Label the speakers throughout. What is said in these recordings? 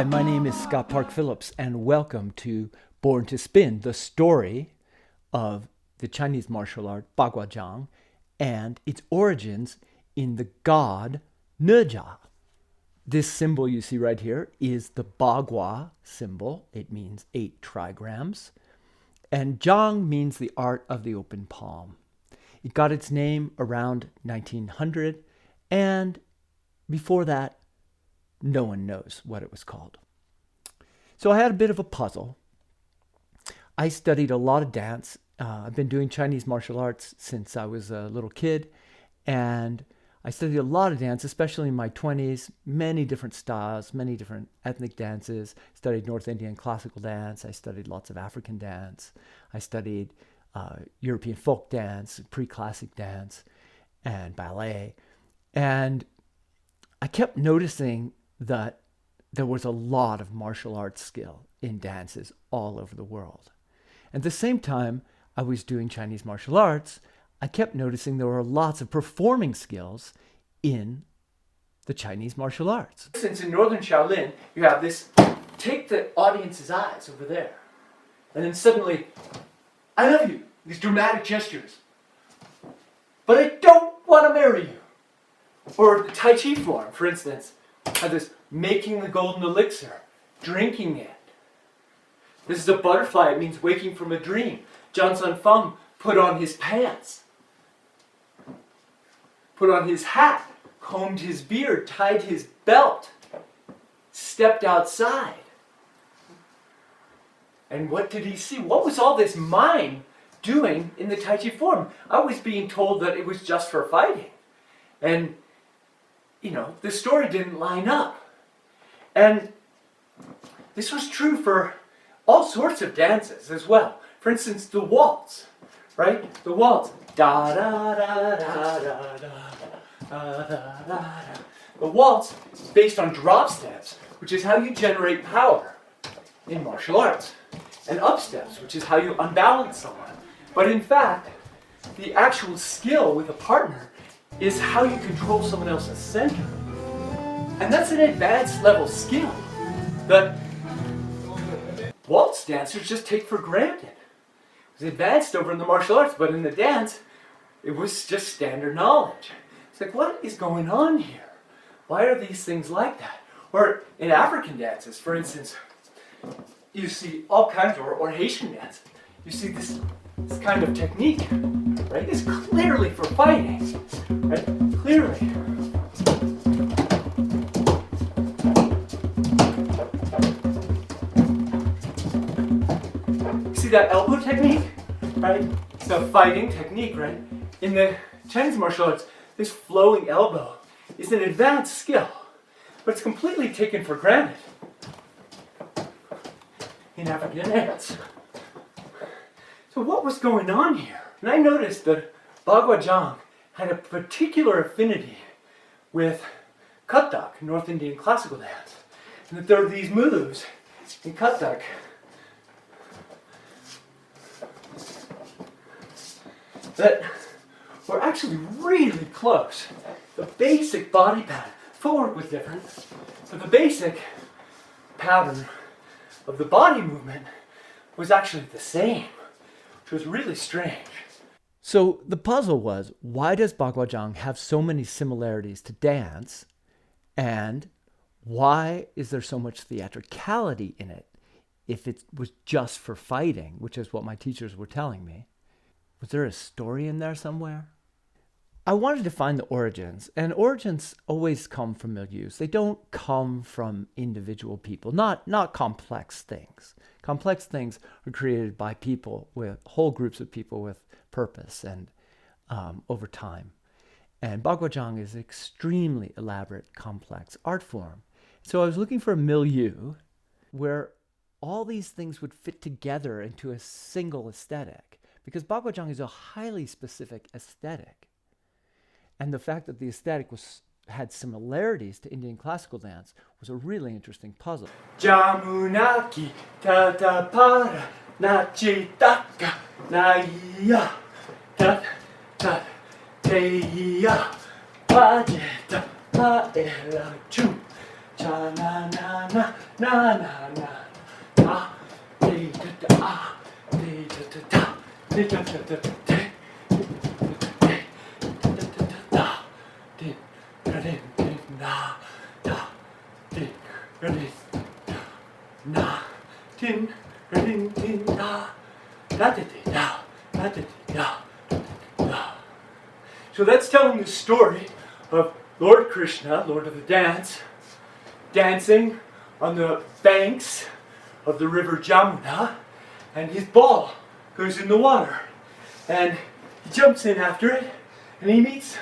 Speaker 1: my name is Scott Park Phillips, and welcome to Born to Spin, the story of the Chinese martial art Bagua and its origins in the god Nezha. This symbol you see right here is the Bagua symbol. It means 8 trigrams. And Zhang means the art of the open palm. It got its name around 1900, and before that, no one knows what it was called. So I had a bit of a puzzle. I studied a lot of dance. I've been doing Chinese martial arts since I was a little kid, and I studied a lot of dance, especially in my 20s, many different styles, many different ethnic dances. Studied North Indian classical dance. I studied lots of African dance. I studied European folk dance, pre-classic dance, and ballet. And I kept noticing that there was a lot of martial arts skill in dances all over the world. At the same time I was doing Chinese martial arts, I kept noticing there were lots of performing skills in the Chinese martial arts. Since in Northern Shaolin, you have this, take the audience's eyes over there, and then suddenly, I love you, these dramatic gestures, but I don't want to marry you. Or the Tai Chi form, for instance, had this making the golden elixir, drinking it. This is a butterfly, it means waking from a dream. Zhang Sun Feng put on his pants, put on his hat, combed his beard, tied his belt, stepped outside. And what did he see? What was all this mime doing in the Tai Chi form? I was being told that it was just for fighting. And the story didn't line up. And this was true for all sorts of dances as well. For instance, the waltz, right? The waltz. Da da da da da da da da da. The waltz is based on drop steps, which is how you generate power in martial arts, and up steps, which is how you unbalance someone. But in fact, the actual skill with a partner is how you control someone else's center. And that's an advanced level skill that waltz dancers just take for granted. It was advanced over in the martial arts, but in the dance, it was just standard knowledge. It's like, what is going on here? Why are these things like that? Or in African dances, for instance, you see all kinds, or Haitian dance, you see this kind of technique, right? It's clearly for fighting, right? Clearly. See that elbow technique, right? It's a fighting technique, right? In the Chinese martial arts, this flowing elbow is an advanced skill, but it's completely taken for granted in African dance. So what was going on here? And I noticed that Bagua Zhang had a particular affinity with Kathak, North Indian classical dance, and that there are these moves in Kathak that were actually really close. The basic body pattern, footwork was different, but the basic pattern of the body movement was actually the same, which was really strange. So the puzzle was, why does Bagua Zhang have so many similarities to dance, and why is there so much theatricality in it if it was just for fighting, which is what my teachers were telling me? Was there a story in there somewhere? I wanted to find the origins, and origins always come from milieux. They don't come from individual people, not complex things. Complex things are created by people, with whole groups of people with purpose and over time. And Bagua Zhang is an extremely elaborate, complex art form. So I was looking for a milieu where all these things would fit together into a single aesthetic, because Bagua Zhang is a highly specific aesthetic. And the fact that the aesthetic had similarities to Indian classical dance was a really interesting puzzle. Jamunaki tatapara nachitaka naya tat tat teya pajeta paela chu cha na na na na na na. Ah, dee da da ah, dee da da da, dee da da da da. So that's telling the story of Lord Krishna, Lord of the Dance, dancing on the banks of the river Jamuna, and his ball goes in the water. And he jumps in after it, and he meets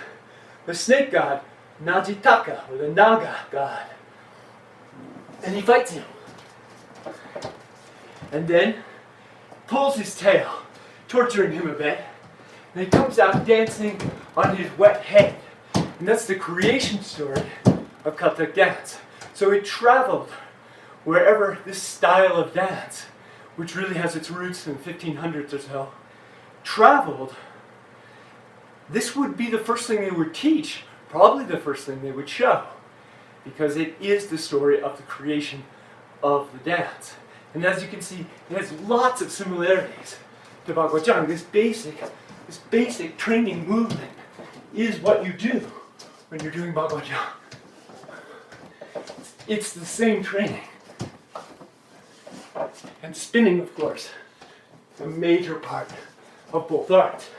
Speaker 1: the snake god, Najitaka, or the Naga god. And he fights him. And then pulls his tail, torturing him a bit. And he comes out dancing on his wet head. And that's the creation story of Kathak dance. So it traveled wherever this style of dance, which really has its roots in the 1500s or so, traveled. This would be the first thing they would teach, probably the first thing they would show, because it is the story of the creation of the dance. And as you can see, it has lots of similarities to Bagwajang. This basic training movement is what you do when you're doing Bagwajang. It's the same training. And spinning, of course, is a major part of both arts.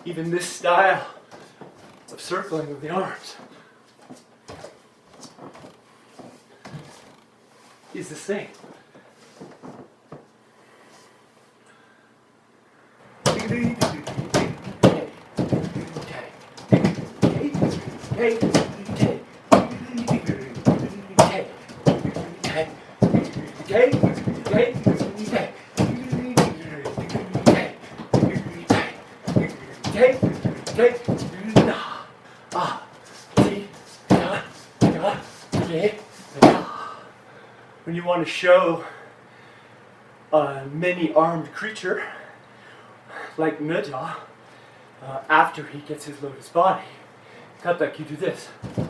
Speaker 1: Even this style of circling of the arms is the same. When you want to show a many-armed creature like Nezha, after he gets his lotus body, Kathak, you do this. You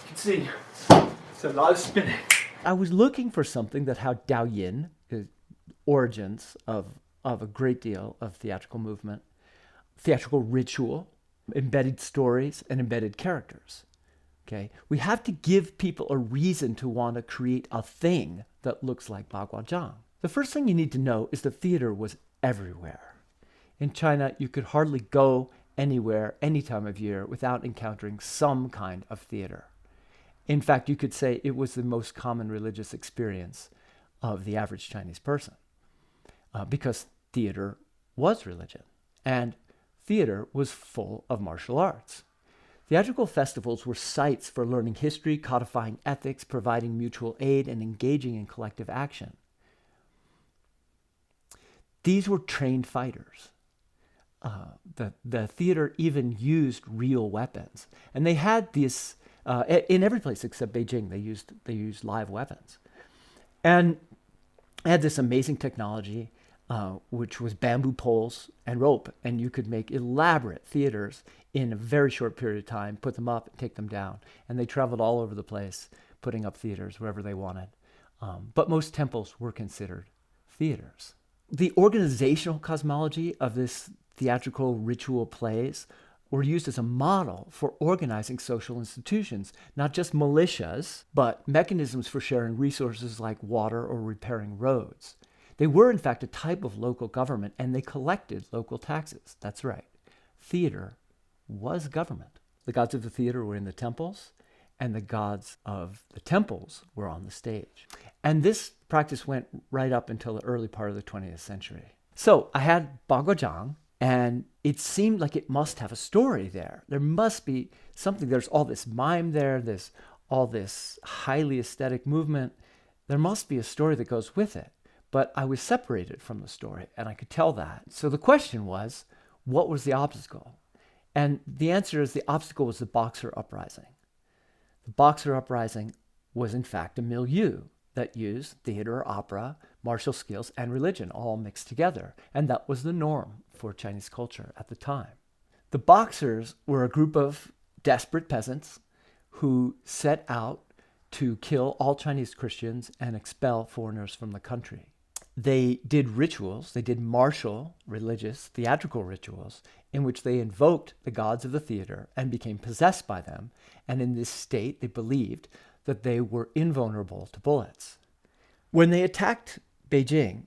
Speaker 1: can see it's a lot of spinning. I was looking for something that had Dao Yin, the origins of a great deal of theatrical movement, theatrical ritual, embedded stories, and embedded characters. Okay, we have to give people a reason to want to create a thing that looks like Bagwajang. The first thing you need to know is the theater was everywhere. In China, you could hardly go anywhere, any time of year, without encountering some kind of theater. In fact, you could say it was the most common religious experience of the average Chinese person, because theater was religion, and theater was full of martial arts. Theatrical festivals were sites for learning history, codifying ethics, providing mutual aid, and engaging in collective action. These were trained fighters. The theater even used real weapons, and they had this in every place except Beijing. They used live weapons, and had this amazing technology, which was bamboo poles and rope, and you could make elaborate theaters in a very short period of time, put them up and take them down. And they traveled all over the place, putting up theaters wherever they wanted. But most temples were considered theaters. The organizational cosmology of this theatrical ritual plays were used as a model for organizing social institutions, not just militias, but mechanisms for sharing resources like water or repairing roads. They were, in fact, a type of local government, and they collected local taxes. That's right. Theater was government. The gods of the theater were in the temples, and the gods of the temples were on the stage. And this practice went right up until the early part of the 20th century. So I had Bagwajang, and it seemed like it must have a story there. There must be something. There's all this mime there. There's all this highly aesthetic movement. There must be a story that goes with it. But I was separated from the story, and I could tell that. So the question was, what was the obstacle? And the answer is the obstacle was the Boxer Uprising. The Boxer Uprising was, in fact, a milieu. that used theater or opera, martial skills, and religion all mixed together. And that was the norm for Chinese culture at the time. The Boxers were a group of desperate peasants who set out to kill all Chinese Christians and expel foreigners from the country. They did rituals, they did martial, religious, theatrical rituals in which they invoked the gods of the theater and became possessed by them. And in this state, they believed that they were invulnerable to bullets. When they attacked Beijing,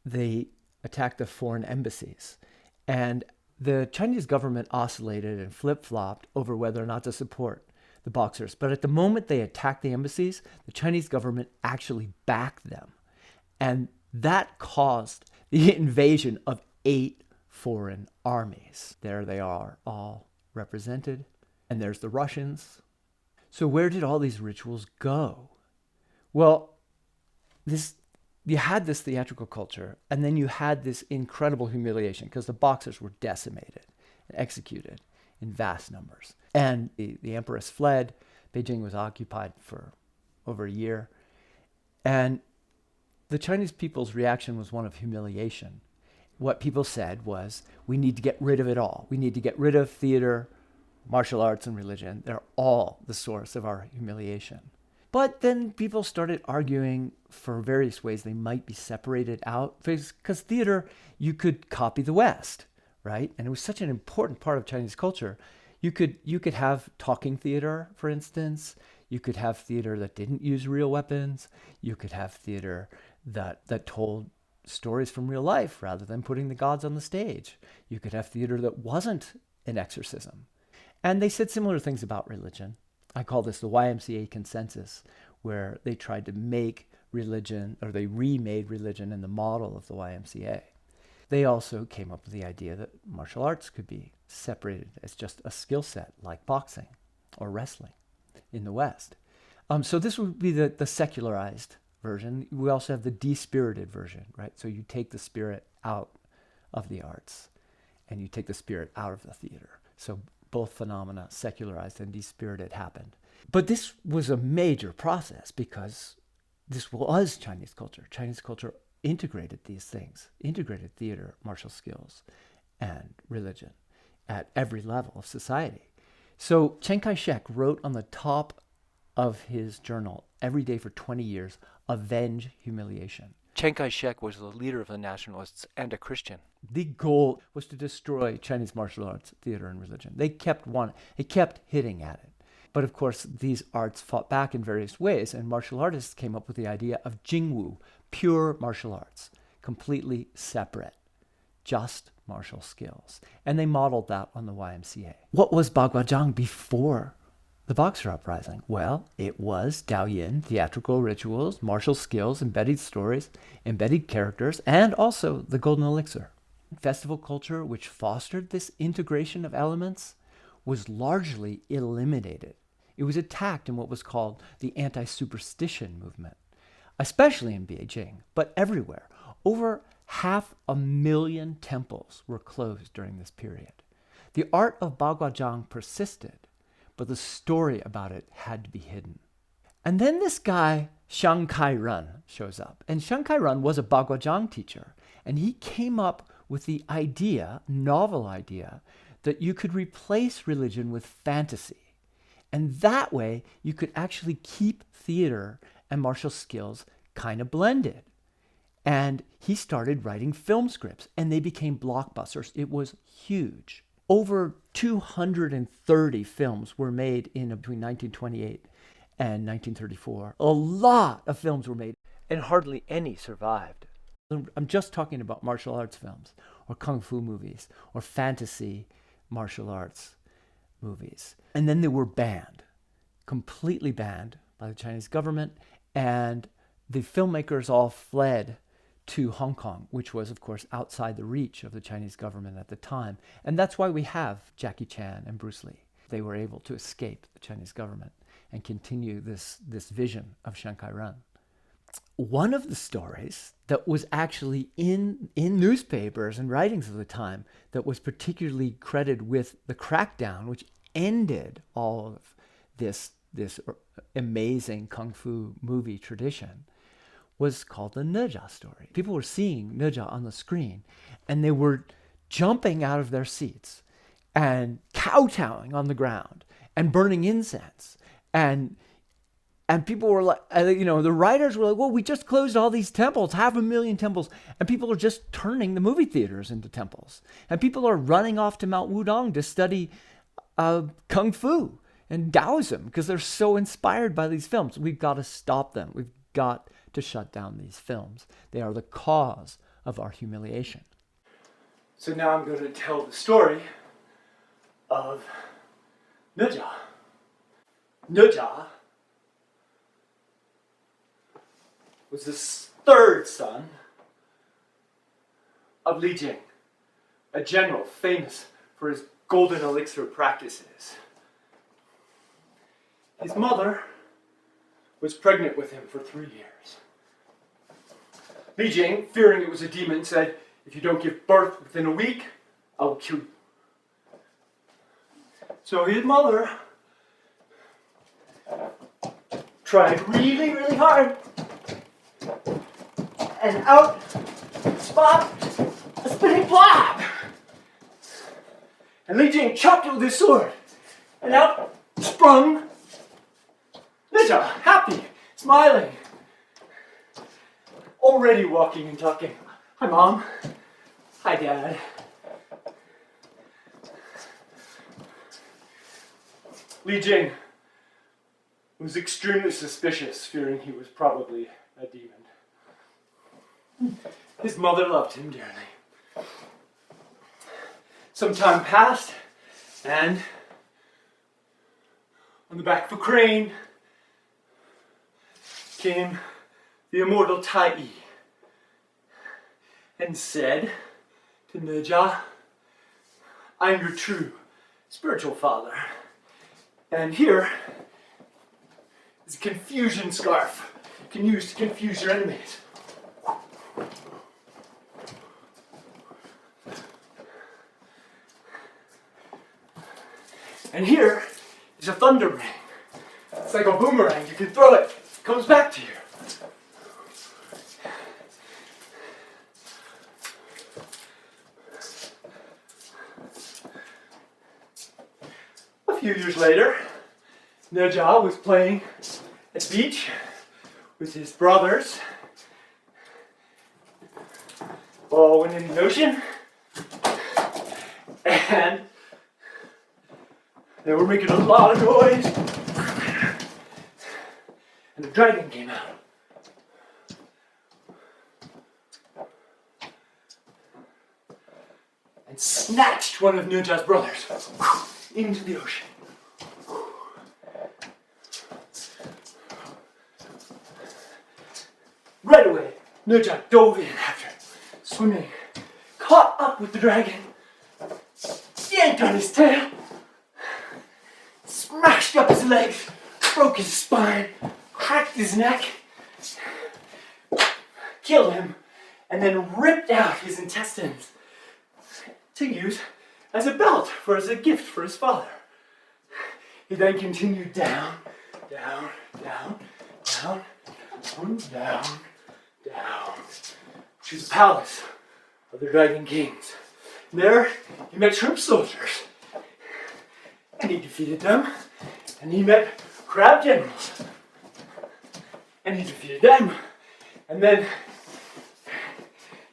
Speaker 1: they attacked the foreign embassies. And the Chinese government oscillated and flip-flopped over whether or not to support the Boxers. But at the moment they attacked the embassies, the Chinese government actually backed them. And that caused the invasion of 8 foreign armies. There they are, all represented. And there's the Russians. So where did all these rituals go? Well, you had this theatrical culture, and then you had this incredible humiliation because the Boxers were decimated and executed in vast numbers. And the empress fled. Beijing was occupied for over a year. And the Chinese people's reaction was one of humiliation. What people said was, we need to get rid of it all. We need to get rid of theater, martial arts, and religion. They're all the source of our humiliation. But then people started arguing for various ways they might be separated out. Because theater, you could copy the West, right? And it was such an important part of Chinese culture. You could have talking theater, for instance. You could have theater that didn't use real weapons. You could have theater that told stories from real life rather than putting the gods on the stage. You could have theater that wasn't an exorcism. And they said similar things about religion. I call this the YMCA consensus, where they tried to make religion, or they remade religion in the model of the YMCA. They also came up with the idea that martial arts could be separated as just a skill set like boxing or wrestling in the West. So this would be the secularized version. We also have the despirited version, right? So you take the spirit out of the arts and you take the spirit out of the theater. So both phenomena, secularized and despirited, happened. But this was a major process because this was Chinese culture. Chinese culture integrated these things, integrated theater, martial skills, and religion at every level of society. So Chiang Kai-shek wrote on the top of his journal every day for 20 years, avenge humiliation. Chiang Kai-shek was the leader of the nationalists and a Christian. The goal was to destroy Chinese martial arts, theater, and religion. They kept hitting at it. But of course, these arts fought back in various ways, and martial artists came up with the idea of Jingwu, pure martial arts, completely separate, just martial skills. And they modeled that on the YMCA. What was Baguazhang before the Boxer Uprising? Well, it was Daoyin, theatrical rituals, martial skills, embedded stories, embedded characters, and also the Golden Elixir. Festival culture, which fostered this integration of elements, was largely eliminated. It was attacked in what was called the anti-superstition movement, especially in Beijing, but everywhere. Over 500,000 temples were closed during this period. The art of Baguazhang persisted, but the story about it had to be hidden. And then this guy, Shang Kai-run, shows up. And Shang Kai-run was a Baguazhang teacher, and he came up with the idea, novel idea, that you could replace religion with fantasy. And that way, you could actually keep theater and martial skills kind of blended. And he started writing film scripts, and they became blockbusters. It was huge. Over 230 films were made in between 1928 and 1934. A lot of films were made, and hardly any survived. I'm just talking about martial arts films, or kung fu movies, or fantasy martial arts movies. And then they were banned, completely banned by the Chinese government, and the filmmakers all fled to Hong Kong, which was, of course, outside the reach of the Chinese government at the time. And that's why we have Jackie Chan and Bruce Lee. They were able to escape the Chinese government and continue this vision of Shang Kai-run. One of the stories that was actually in newspapers and writings of the time that was particularly credited with the crackdown, which ended all of this amazing kung fu movie tradition, was called the Nezha story. People were seeing Nezha on the screen, and they were jumping out of their seats and kowtowing on the ground and burning incense. And people were like, the writers were like, well, we just closed all these temples, 500,000 temples. And people are just turning the movie theaters into temples. And people are running off to Mount Wudong to study Kung Fu and Taoism because they're so inspired by these films. We've got to stop them. We've got to shut down these films. They are the cause of our humiliation. So now I'm going to tell the story of Nezha. Nezha was the third son of Li Jing, a general famous for his golden elixir practices. His mother was pregnant with him for 3 years. Li Jing, fearing it was a demon, said, "If you don't give birth within a week, I will kill you." So his mother tried really, really hard, and out popped a spinning blob. And Li Jing chopped it with his sword, and out sprung Nezha, happy, smiling, already walking and talking. "Hi, Mom. Hi, Dad." Li Jing was extremely suspicious, fearing he was probably a demon. His mother loved him dearly. Some time passed, and on the back of a crane came the immortal Tai Yi and said to Nezha, "I am your true spiritual father. And here is a confusion scarf you can use to confuse your enemies." And here is a thunder ring. It's like a boomerang. You can throw it. It comes back to you. A few years later, Nezha was playing at the beach with his brothers. Ball went in the ocean, and they were making a lot of noise, and the dragon came out. And snatched one of Nezha's brothers into the ocean. Right away, Nezha dove in after it, swimming, caught up with the dragon, yanked on his tail, smashed up his legs, broke his spine, cracked his neck, killed him, and then ripped out his intestines to use as a belt as a gift for his father. He then continued down, down, down, down, down, down, down to the palace of the Dragon Kings. And there he met shrimp soldiers, and he defeated them. And he met crab generals, and he defeated them. And then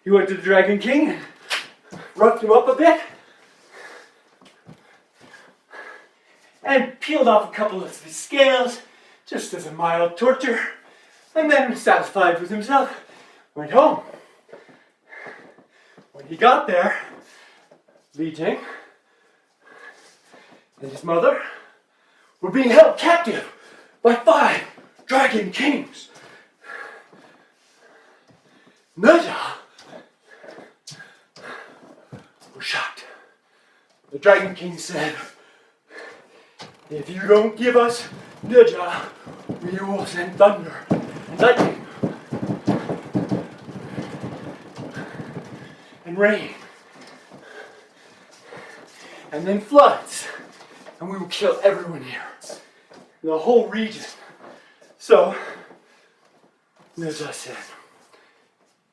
Speaker 1: he went to the Dragon King and roughed him up a bit, and peeled off a couple of his scales, just as a mild torture, and then, satisfied with himself, went home. When he got there, Li Jing and his mother were being held captive by 5 Dragon Kings. Nezha was shocked. The Dragon King said, "If you don't give us Nezha, we will send thunder and lightning and rain, and then floods, and we will kill everyone here, the whole region." So Nezha said,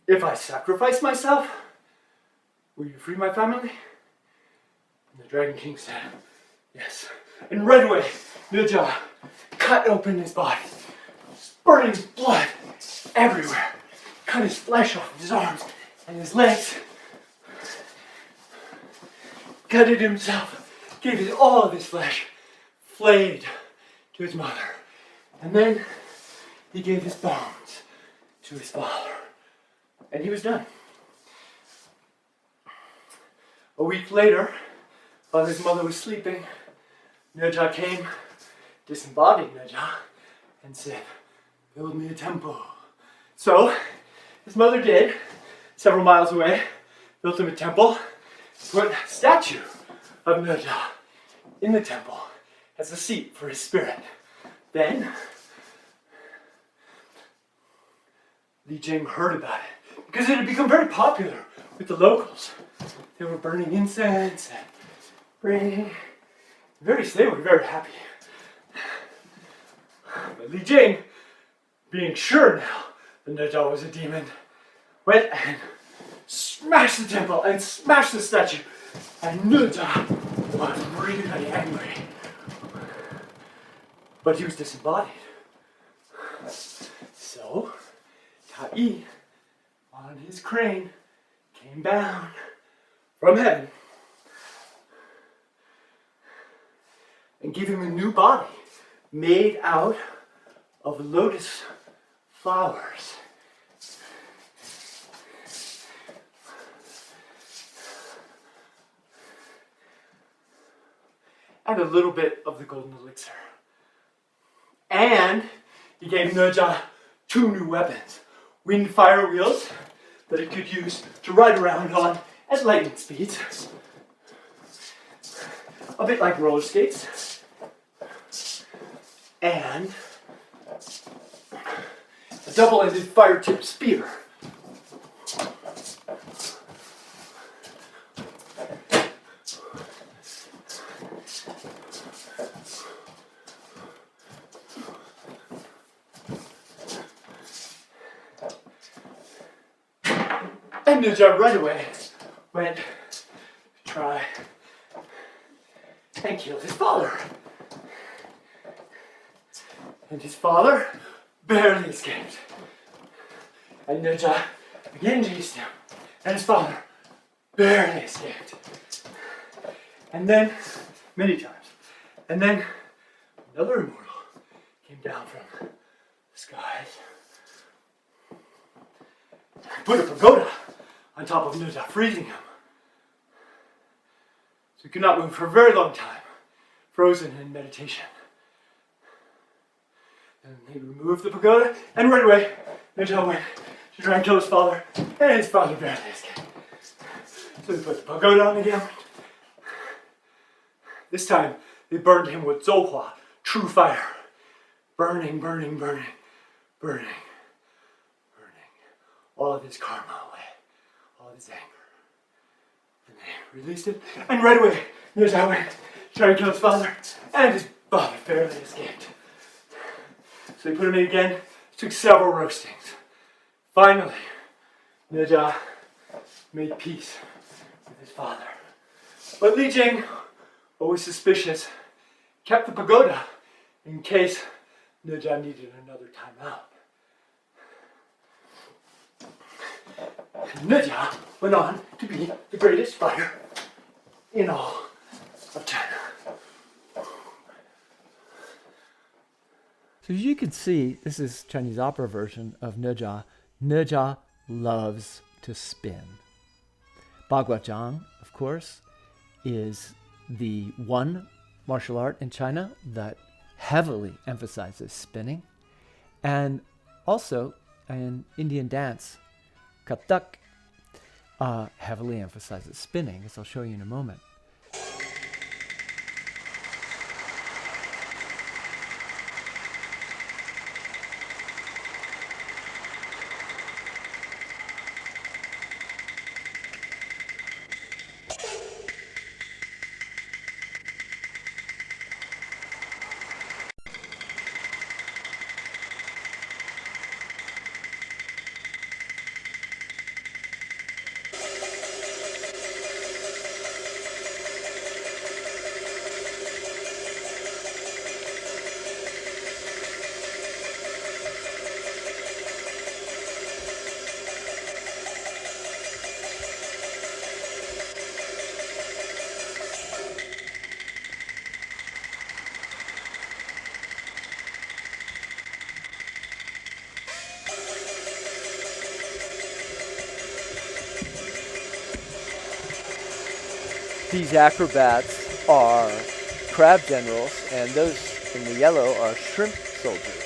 Speaker 1: If I sacrifice myself, will you free my family? And the Dragon King said, yes. And right away, Nezha cut open his body, spurting blood everywhere. Cut his flesh off his arms and his legs. Gutted himself, gave all of his flesh, flayed to his mother. And then he gave his bones to his father. And he was done. A week later, while his mother was sleeping, Nezha came, disembodied Nezha, and said, build me a temple. So, his mother did, several miles away, built him a temple, put a statue of Nezha in the temple as a seat for his spirit. Then, Li Jing heard about it, because it had become very popular with the locals. They were burning incense and praying. They were very happy. But Li Jing, being sure now that Nezha was a demon, went and smashed the temple and smashed the statue. And Nezha was really angry. But he was disembodied. So, Tai on his crane came down from heaven and gave him a new body made out of lotus flowers. And a little bit of the golden elixir. And he gave Nezha 2 new weapons. Wind fire wheels that it could use to ride around on at lightning speeds. A bit like roller skates. And a double-ended fire-tipped spear. And Nezha right away went to try and kill his father. And his father barely escaped. And Nezha again chased him. And his father barely escaped. And then, many times. And then another immortal came down from the skies. Put a pagoda on top of Nezha, freezing him. So he could not move for a very long time, frozen in meditation. And he removed the pagoda, and right away, Nezha went to try and kill his father, and his father barely escaped. So they put the pagoda on again. This time, they burned him with Zouhua, true fire. Burning, burning, burning, burning, burning. All of his karma away, all of his anger. And they released it, and right away, Nezha went to try and kill his father, and his father barely escaped. So they put him in again. It took several roastings. Finally, Nezha made peace with his father. But Li Jing, always suspicious, kept the pagoda in case Nezha needed another time out. Nezha went on to be the greatest fighter in all of China. So as you can see, this is Chinese opera version of Nezha. Nezha loves to spin. Baguazhang, of course, is the one martial art in China that heavily emphasizes spinning. And also in Indian dance, Kathak heavily emphasizes spinning, as I'll show you in a moment. These acrobats are crab generals, and those in the yellow are shrimp soldiers.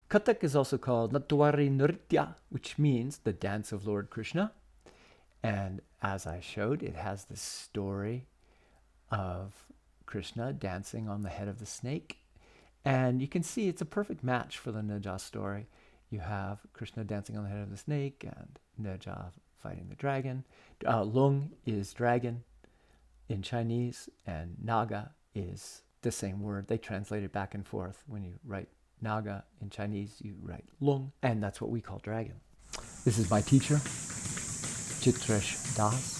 Speaker 1: Kathak is also called Natwari Nritya, which means the dance of Lord Krishna. And as I showed, it has this story of Krishna dancing on the head of the snake. And you can see it's a perfect match for the Nezha story. You have Krishna dancing on the head of the snake and Nezha fighting the dragon. Lung is dragon in Chinese, and Naga is the same word. They translate it back and forth. When you write Naga in Chinese, you write Lung, and that's what we call dragon. This is my teacher, Chitresh Das.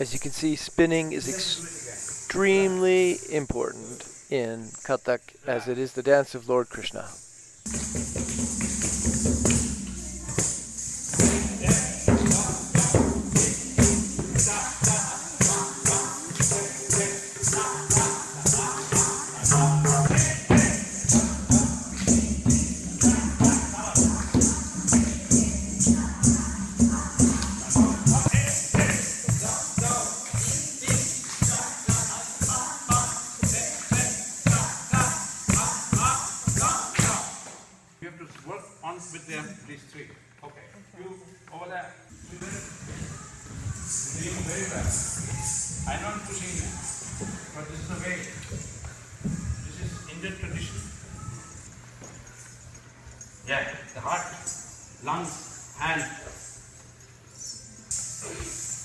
Speaker 1: As you can see, spinning is extremely important in Kathak, as it is the dance of Lord Krishna.
Speaker 2: With them, these three. Okay. You over there. Very fast. I'm not pushing you, but this is the way. This is Indian tradition. Yeah, the heart, lungs, hand.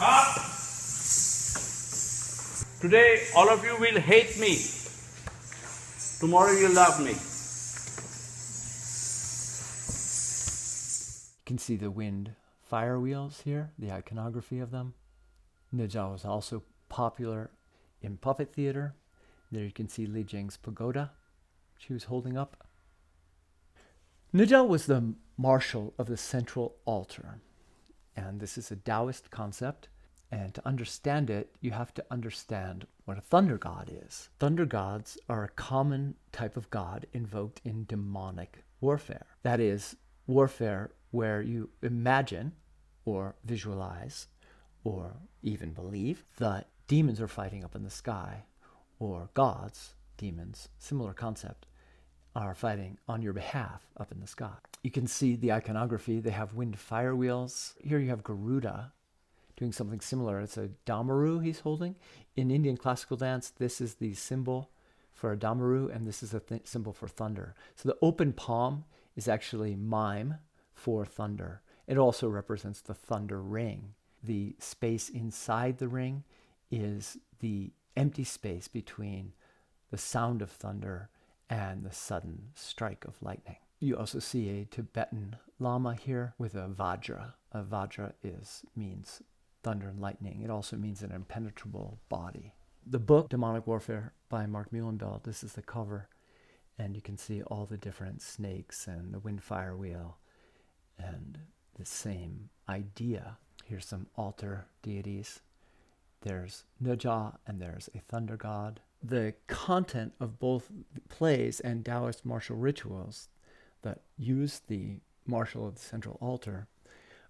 Speaker 2: Up. Today, all of you will hate me. Tomorrow, you'll love me.
Speaker 1: You can see the wind fire wheels here, the iconography of them. Nezha was also popular in puppet theater. There you can see Li Jing's pagoda she was holding up. Nezha was the marshal of the central altar. And this is a Taoist concept. And to understand it, you have to understand what a thunder god is. Thunder gods are a common type of god invoked in demonic warfare. That is, warfare where you imagine or visualize or even believe that demons are fighting up in the sky, or gods, demons, similar concept, are fighting on your behalf up in the sky. You can see the iconography. They have wind fire wheels. Here you have Garuda doing something similar. It's a damaru he's holding. In Indian classical dance, this is the symbol for a damaru, and this is a symbol for thunder. So the open palm is actually mime for thunder. It also represents the thunder ring. The space inside the ring is the empty space between the sound of thunder and the sudden strike of lightning. You also see a Tibetan lama here with a vajra. A vajra means thunder and lightning. It also means an impenetrable body. The book, Demonic Warfare by Mark Muhlenbeld, this is the cover. And you can see all the different snakes and the wind fire wheel and the same idea. Here's some altar deities. There's Nezha and there's a thunder god. The content of both plays and Taoist martial rituals that use the martial of the central altar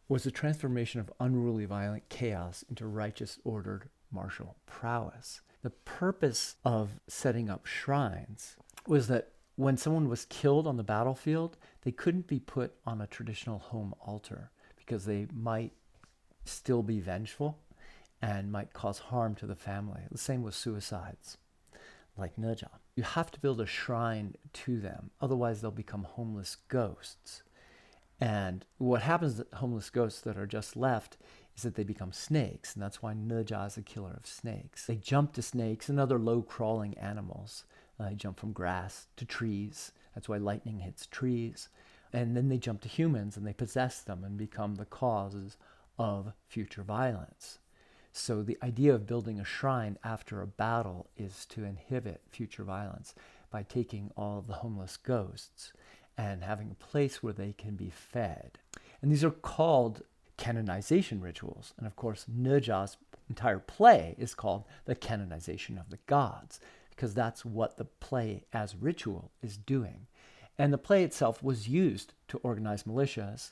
Speaker 1: was a transformation of unruly violent chaos into righteous ordered martial prowess. The purpose of setting up shrines was that when someone was killed on the battlefield, they couldn't be put on a traditional home altar because they might still be vengeful and might cause harm to the family. The same with suicides, like Nezha. You have to build a shrine to them, otherwise they'll become homeless ghosts. And what happens to homeless ghosts that are just left is that they become snakes, and that's why Nezha is a killer of snakes. They jump to snakes and other low-crawling animals. They jump from grass to trees. That's why lightning hits trees. And then they jump to humans, and they possess them and become the causes of future violence. So the idea of building a shrine after a battle is to inhibit future violence by taking all of the homeless ghosts and having a place where they can be fed. And these are called canonization rituals. And of course, Nezha's entire play is called the canonization of the gods, because that's what the play as ritual is doing. And the play itself was used to organize militias,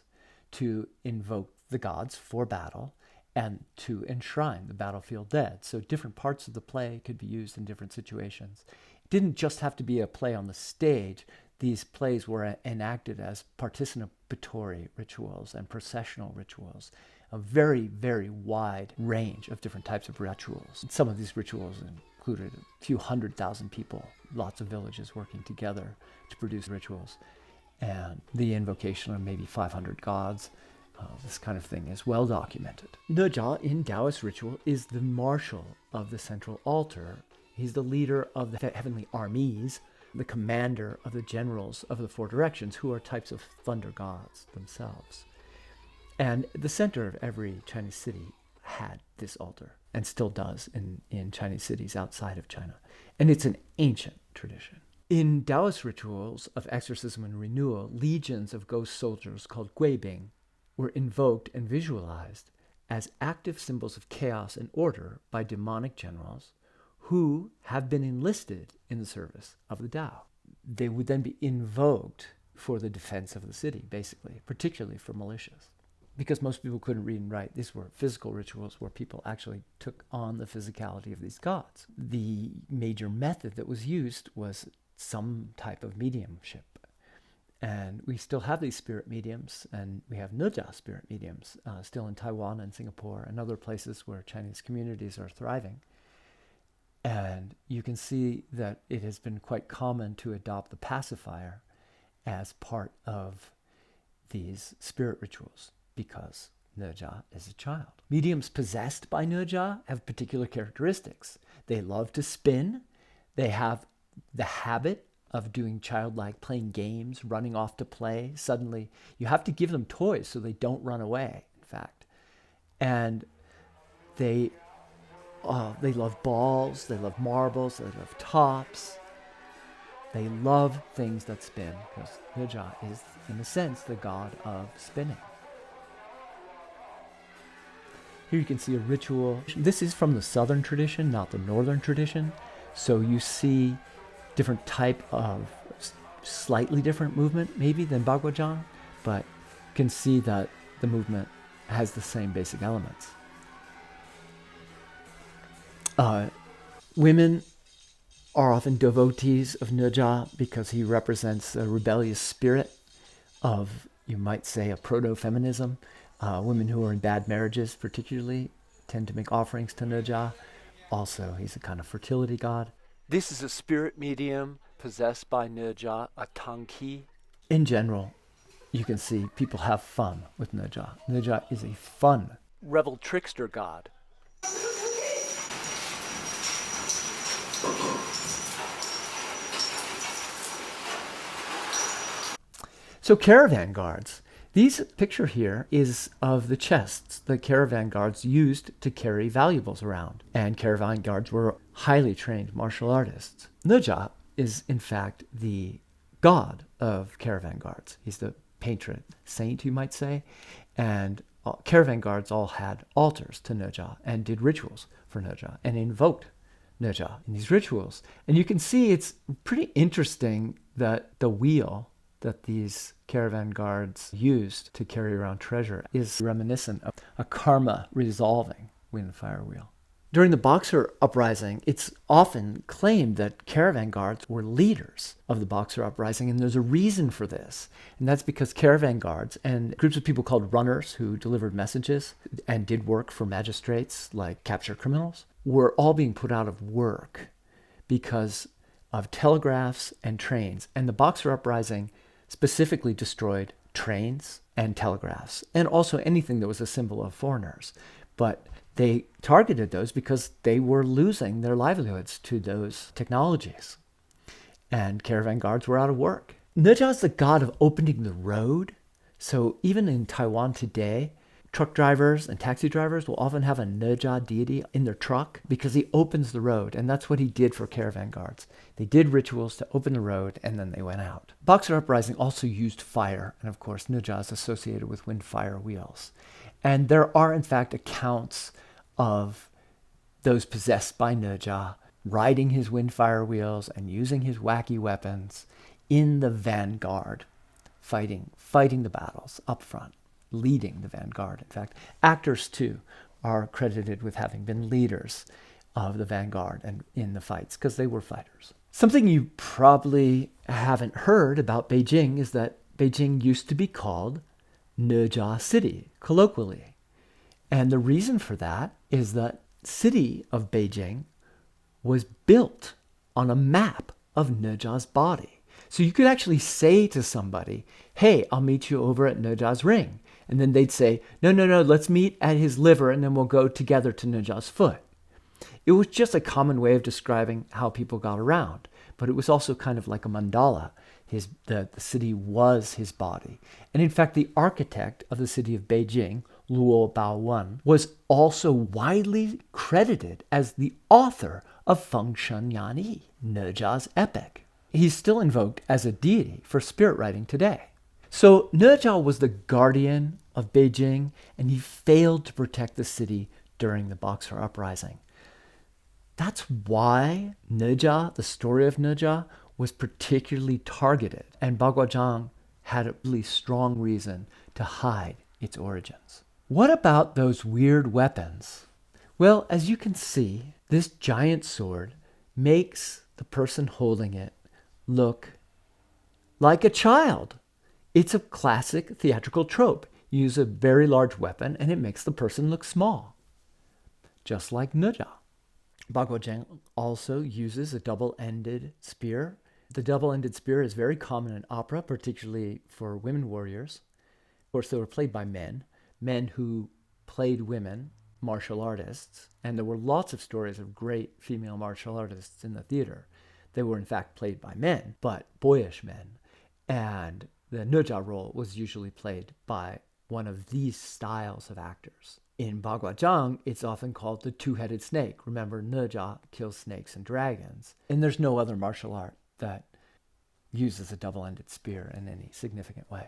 Speaker 1: to invoke the gods for battle, and to enshrine the battlefield dead. So different parts of the play could be used in different situations. It didn't just have to be a play on the stage. These plays were enacted as participatory rituals and processional rituals, a very, very wide range of different types of rituals. Some of these rituals included a few 100,000 people, lots of villages working together to produce rituals, and the invocation of maybe 500 gods. This kind of thing is well documented. Nezha in Taoist ritual is the marshal of the central altar. He's the leader of the heavenly armies, the commander of the generals of the four directions, who are types of thunder gods themselves. And the center of every Chinese city had this altar, and still does in Chinese cities outside of China. And it's an ancient tradition. In Taoist rituals of exorcism and renewal, legions of ghost soldiers called guibing were invoked and visualized as active symbols of chaos and order by demonic generals who have been enlisted in the service of the Tao. They would then be invoked for the defense of the city, basically, particularly for militias. Because most people couldn't read and write, these were physical rituals where people actually took on the physicality of these gods. The major method that was used was some type of mediumship. And we still have these spirit mediums, and we have Nezha spirit mediums still in Taiwan and Singapore and other places where Chinese communities are thriving. And you can see that it has been quite common to adopt the pacifier as part of these spirit rituals because Nezha is a child. Mediums possessed by Nezha have particular characteristics. They love to spin. They have the habit of doing childlike, playing games, running off to play. Suddenly, you have to give them toys so they don't run away, in fact. And they love balls, they love marbles, they love tops. They love things that spin, because Nezha is, in a sense, the god of spinning. Here you can see a ritual. This is from the southern tradition, not the northern tradition. So you see different type of slightly different movement maybe than Baguazhang, but you can see that the movement has the same basic elements. Women are often devotees of Nezha because he represents a rebellious spirit of, you might say, a proto-feminism. Women who are in bad marriages particularly tend to make offerings to Nezha. Also, he's a kind of fertility god. This is a spirit medium possessed by Nezha, a Tangqi. In general, you can see people have fun with Nezha. Nezha is a fun, rebel trickster god. So caravan guards. This picture here is of the chests that caravan guards used to carry valuables around. And caravan guards were highly trained martial artists. Nezha is, in fact, the god of caravan guards. He's the patron saint, you might say. And caravan guards all had altars to Nezha and did rituals for Nezha and invoked Nezha in these rituals. And you can see it's pretty interesting that the wheel that these caravan guards used to carry around treasure is reminiscent of a karma resolving wind fire wheel. During the Boxer Uprising, it's often claimed that caravan guards were leaders of the Boxer Uprising, and there's a reason for this. And that's because caravan guards and groups of people called runners who delivered messages and did work for magistrates, like capture criminals, were all being put out of work because of telegraphs and trains. And the Boxer Uprising specifically destroyed trains and telegraphs, and also anything that was a symbol of foreigners. But they targeted those because they were losing their livelihoods to those technologies. And caravan guards were out of work. Nezha is the god of opening the road. So even in Taiwan today, truck drivers and taxi drivers will often have a Nezha deity in their truck because he opens the road. And that's what he did for caravan guards. They did rituals to open the road and then they went out. Boxer Uprising also used fire. And of course, Nezha is associated with wind fire wheels. And there are, in fact, accounts of those possessed by Nezha riding his wind fire wheels and using his wacky weapons in the vanguard, fighting the battles up front, leading the vanguard. In fact, actors too are credited with having been leaders of the vanguard and in the fights because they were fighters. Something you probably haven't heard about Beijing is that Beijing used to be called Nezha City, colloquially. And the reason for that is that city of Beijing was built on a map of Nezha's body. So you could actually say to somebody, hey, I'll meet you over at Nezha's ring. And then they'd say, no, let's meet at his liver and then we'll go together to Nezha's foot. It was just a common way of describing how people got around. But it was also kind of like a mandala. The city was his body. And in fact, the architect of the city of Beijing, Luo Baowen, was also widely credited as the author of Feng Shen Yan Yi, Nezha's epic. He's still invoked as a deity for spirit writing today. So Nezha was the guardian of Beijing, and he failed to protect the city during the Boxer Uprising. That's why Nezha, the story of Nezha, was particularly targeted, and Baguazhang had a really strong reason to hide its origins. What about those weird weapons? Well, as you can see, this giant sword makes the person holding it look like a child. It's a classic theatrical trope. You use a very large weapon and it makes the person look small, just like Nezha. Baguazhang also uses a double-ended spear. The double-ended spear is very common in opera, particularly for women warriors. Of course, they were played by men who played women, martial artists, and there were lots of stories of great female martial artists in the theater. They were in fact played by men, but boyish men. And the Nezha role was usually played by one of these styles of actors. In Baguazhang, it's often called the two-headed snake. Remember, Nezha kills snakes and dragons. And there's no other martial art that uses a double-ended spear in any significant way.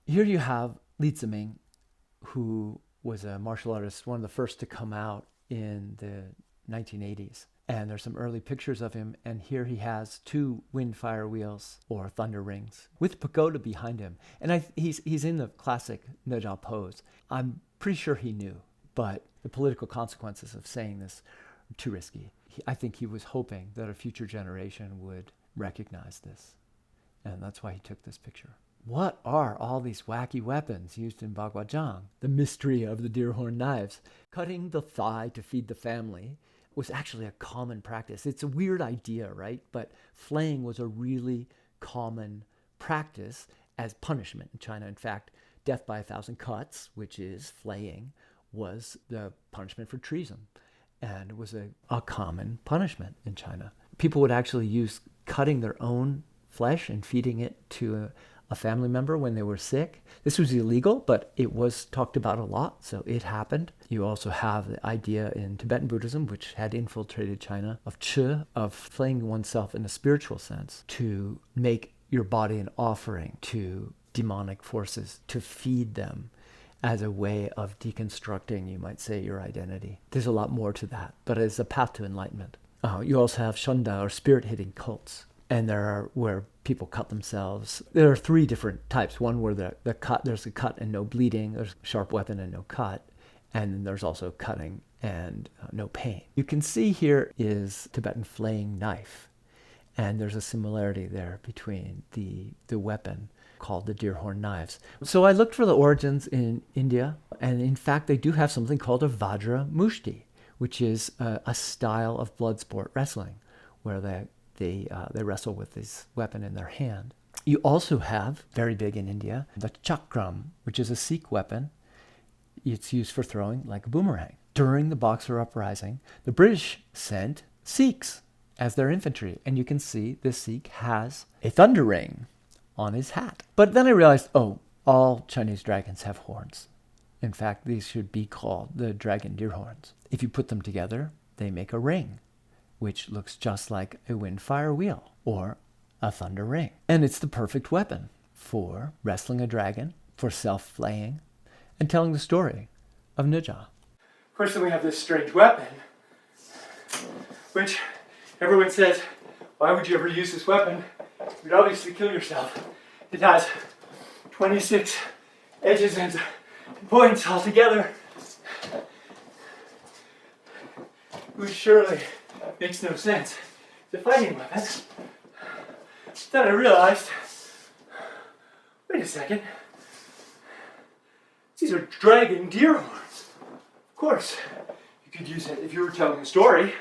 Speaker 1: Here you have Li Ziming, who was a martial artist, one of the first to come out in the 1980s. And there's some early pictures of him. And here he has two wind fire wheels or thunder rings with pagoda behind him. And he's in the classic Nezha pose. I'm pretty sure he knew, but the political consequences of saying this are too risky. I think he was hoping that a future generation would recognize this. And that's why he took this picture. What are all these wacky weapons used in Baguazhang? The mystery of the deer horn knives. Cutting the thigh to feed the family was actually a common practice. It's a weird idea, right? But flaying was a really common practice as punishment in China. In fact, death by 1,000 cuts, which is flaying, was the punishment for treason. And it was a common punishment in China. People would actually use cutting their own flesh and feeding it to a family member when they were sick. This was illegal, but it was talked about a lot, so it happened. You also have the idea in Tibetan Buddhism, which had infiltrated China, of Chi, of flaying oneself in a spiritual sense, to make your body an offering to demonic forces, to feed them as a way of deconstructing, you might say, your identity. There's a lot more to that, but it's a path to enlightenment. You also have Shunda, or spirit-hitting cults. and there are where people cut themselves. There are 3 different types. One where there's a cut and no bleeding, there's a sharp weapon and no cut, and then there's also cutting and no pain. You can see here is Tibetan flaying knife, and there's a similarity there between the weapon called the deer horn knives. So I looked for the origins in India, and in fact they do have something called a Vajra Mushti, which is a style of blood sport wrestling, where they wrestle with this weapon in their hand. You also have, very big in India, the chakram, which is a Sikh weapon. It's used for throwing like a boomerang. During the Boxer Uprising, the British sent Sikhs as their infantry, and you can see this Sikh has a thunder ring on his hat. But then I realized, all Chinese dragons have horns. In fact, these should be called the dragon deer horns. If you put them together, they make a ring, which looks just like a wind-fire wheel or a thunder ring. And it's the perfect weapon for wrestling a dragon, for self-flaying, and telling the story of Nezha. Of course, then we have this strange weapon, which everyone says, why would you ever use this weapon? You'd obviously kill yourself. It has 26 edges and points altogether, which surely makes no sense. It's a fighting weapon. Then I realized, wait a second, these are dragon deer horns. Of course, you could use it if you were telling a story.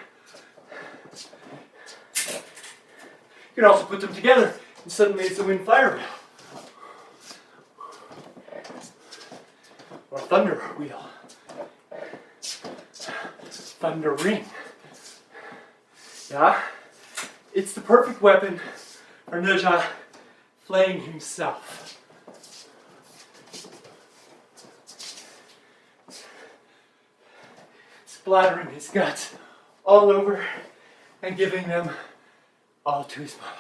Speaker 1: You can also put them together, and suddenly it's a wind-fire wheel. Or a thunder wheel. Thunder ring. Yeah? It's the perfect weapon for Nezha flaying himself. Splattering his guts all over and giving them all to his mother.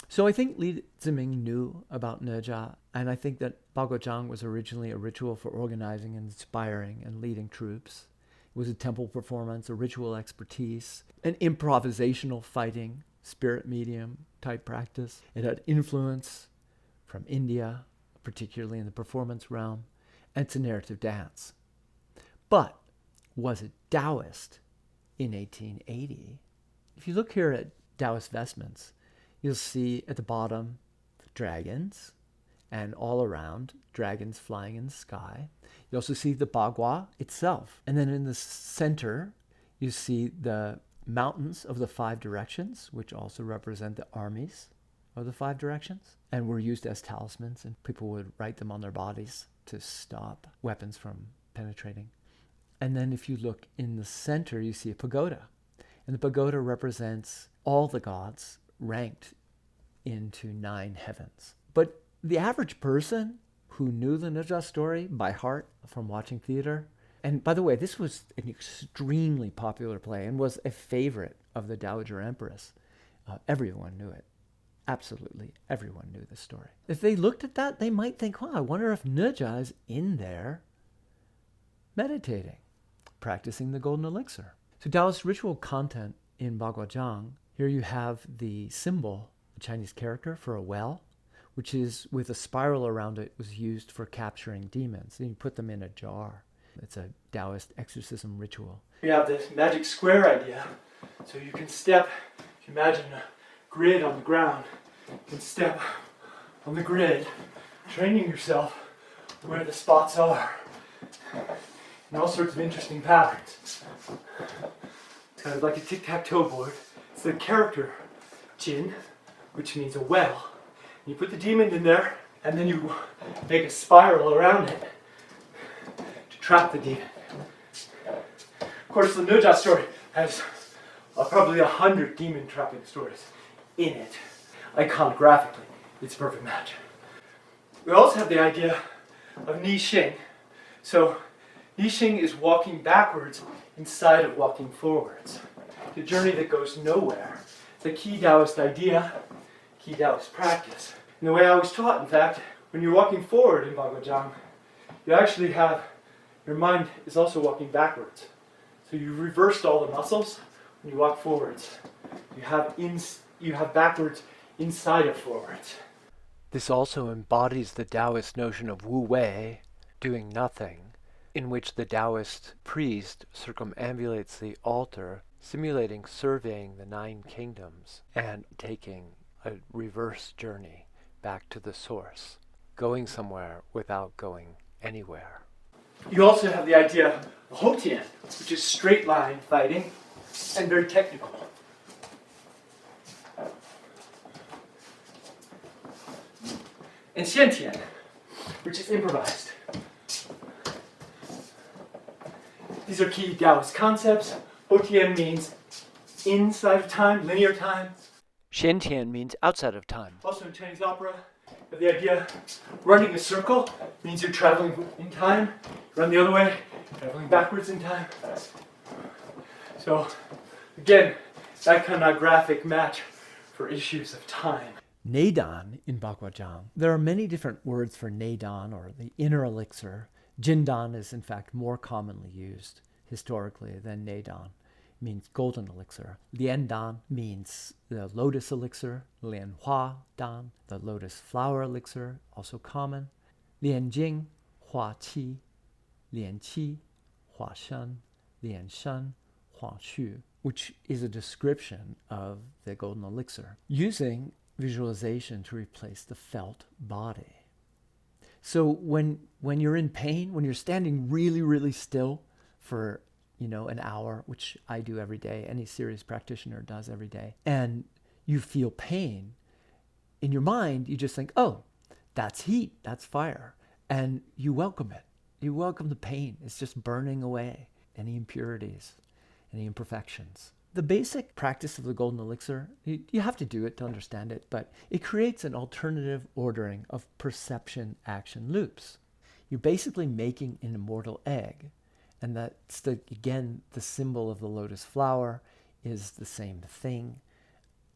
Speaker 1: So I think Li Ziming knew about Nezha, and I think that Baguazhang was originally a ritual for organizing and inspiring and leading troops. It was a temple performance, a ritual expertise, an improvisational fighting, spirit medium type practice. It had influence from India, particularly in the performance realm, and it's a narrative dance. But was it Taoist in 1880? If you look here at Taoist vestments, you'll see at the bottom dragons, and all around dragons flying in the sky. You also see the bagua itself. And then in the center, you see the mountains of the 5 directions, which also represent the armies of the 5 directions, and were used as talismans, and people would write them on their bodies to stop weapons from penetrating. And then if you look in the center, you see a pagoda. And the pagoda represents all the gods ranked into 9 heavens. But the average person who knew the Nezha story by heart from watching theater, and by the way, this was an extremely popular play and was a favorite of the Dowager Empress. Everyone knew it. Absolutely everyone knew the story. If they looked at that, they might think, I wonder if Nezha is in there meditating, practicing the golden elixir. So Taoist ritual content in Baguazhang, here you have the symbol, a Chinese character for a well, which is with a spiral around it, was used for capturing demons. And you put them in a jar. It's a Taoist exorcism ritual. We have this magic square idea. So you can step, if you imagine a grid on the ground, you can step on the grid, training yourself where the spots are, and all sorts of interesting patterns. It's kind of like a tic-tac-toe board. It's the character Jin, which means a well. You put the demon in there, and then you make a spiral around it to trap the demon. Of course, the Nezha story has probably 100 demon trapping stories in it. Iconographically, it's a perfect match. We also have the idea of Ni Xing. So, Ni Xing is walking backwards inside of walking forwards. The journey that goes nowhere. It's a key Taoist idea, key Taoist practice. And the way I was taught, in fact, when you're walking forward in Baguazhang, you actually have, your mind is also walking backwards. So you reversed all the muscles when you walk forwards. You have backwards inside of forwards. This also embodies the Taoist notion of Wu Wei, doing nothing, in which the Taoist priest circumambulates the altar, simulating surveying the 9 kingdoms and taking a reverse journey back to the source, going somewhere without going anywhere. You also have the idea of Houtian, which is straight line fighting and very technical. And Xiantian, which is improvised. These are key Taoist concepts. Houtian means inside of time, linear time. Xiantian means outside of time. Also in Chinese opera, you have the idea running a circle means you're traveling in time. Run the other way, traveling backwards in time. So, again, iconographic match for issues of time. Neidan in Baguazhang. There are many different words for Neidan, or the inner elixir. Jindan is in fact more commonly used historically than Neidan. It means golden elixir. Liandan means the lotus elixir. Lianhua Dan, the lotus flower elixir, also common. Lianjing, Hua Qi, Lianqi, Hua Shen, Lianshen, Hua Xu, which is a description of the golden elixir, using visualization to replace the felt body. So when you're in pain, when you're standing really, really still for, an hour, which I do every day, any serious practitioner does every day, and you feel pain, in your mind, you just think, oh, that's heat, that's fire. And you welcome it. You welcome the pain. It's just burning away any impurities, any imperfections. The basic practice of the golden elixir, you have to do it to understand it, but it creates an alternative ordering of perception action loops. You're basically making an immortal egg, and that's again the symbol of the lotus flower is the same thing.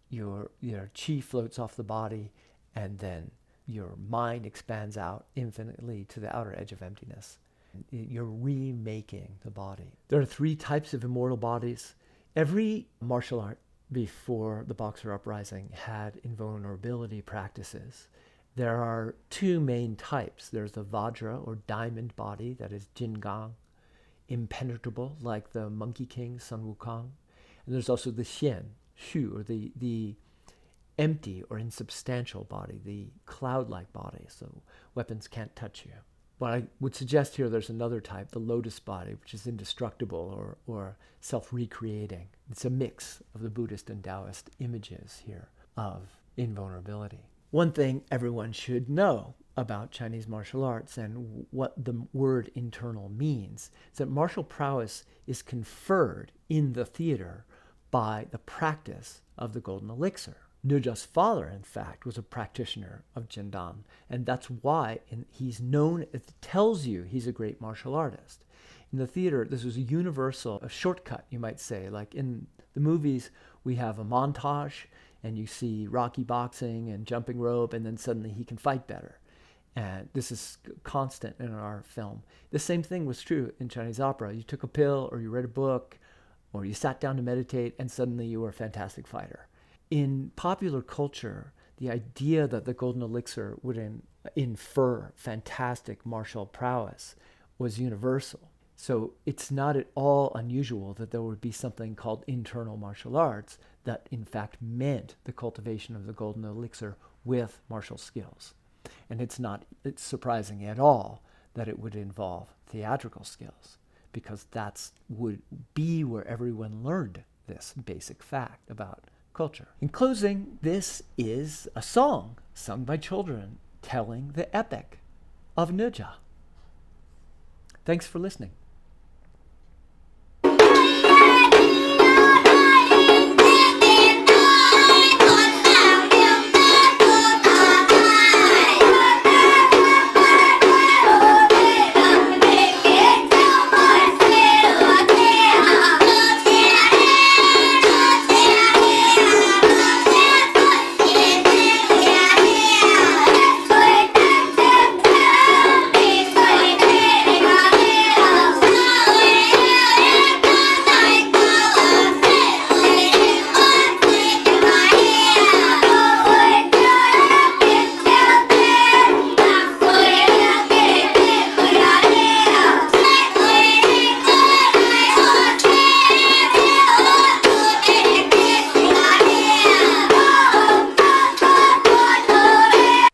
Speaker 1: Your qi floats off the body, and then your mind expands out infinitely to the outer edge of emptiness. You're remaking the body. There are 3 types of immortal bodies. Every martial art before the Boxer Uprising had invulnerability practices. There are 2 main types. There's the Vajra or diamond body, that is Jingang, impenetrable like the Monkey King Sun Wukong. And there's also the Xian, Xu, or the empty or insubstantial body, the cloud-like body, so weapons can't touch you. But I would suggest here there's another type, the lotus body, which is indestructible or self-recreating. It's a mix of the Buddhist and Taoist images here of invulnerability. One thing everyone should know about Chinese martial arts and what the word internal means is that martial prowess is conferred in the theater by the practice of the golden elixir. Nezha's father, in fact, was a practitioner of Jindan, and that's why he's known, it tells you he's a great martial artist. In the theater, this was a shortcut, you might say. Like in the movies, we have a montage, and you see Rocky boxing and jumping rope, and then suddenly he can fight better. And this is constant in our film. The same thing was true in Chinese opera. You took a pill, or you read a book, or you sat down to meditate, and suddenly you were a fantastic fighter. In popular culture, the idea that the golden elixir would infer fantastic martial prowess was universal. So it's not at all unusual that there would be something called internal martial arts that in fact meant the cultivation of the golden elixir with martial skills. And it's surprising at all that it would involve theatrical skills, because that's would be where everyone learned this basic fact about culture. In closing, this is a song sung by children telling the epic of Nezha. Thanks for listening.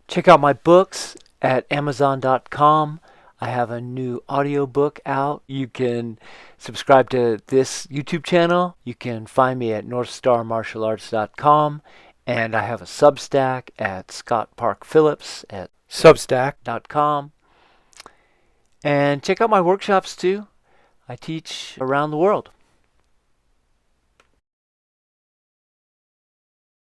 Speaker 1: Check out my books at Amazon.com. I have a new audiobook out. You can subscribe to this YouTube channel. You can find me at NorthstarMartialArts.com. And I have a Substack at Scott Park Phillips at Substack.com. And check out my workshops too. I teach around the world.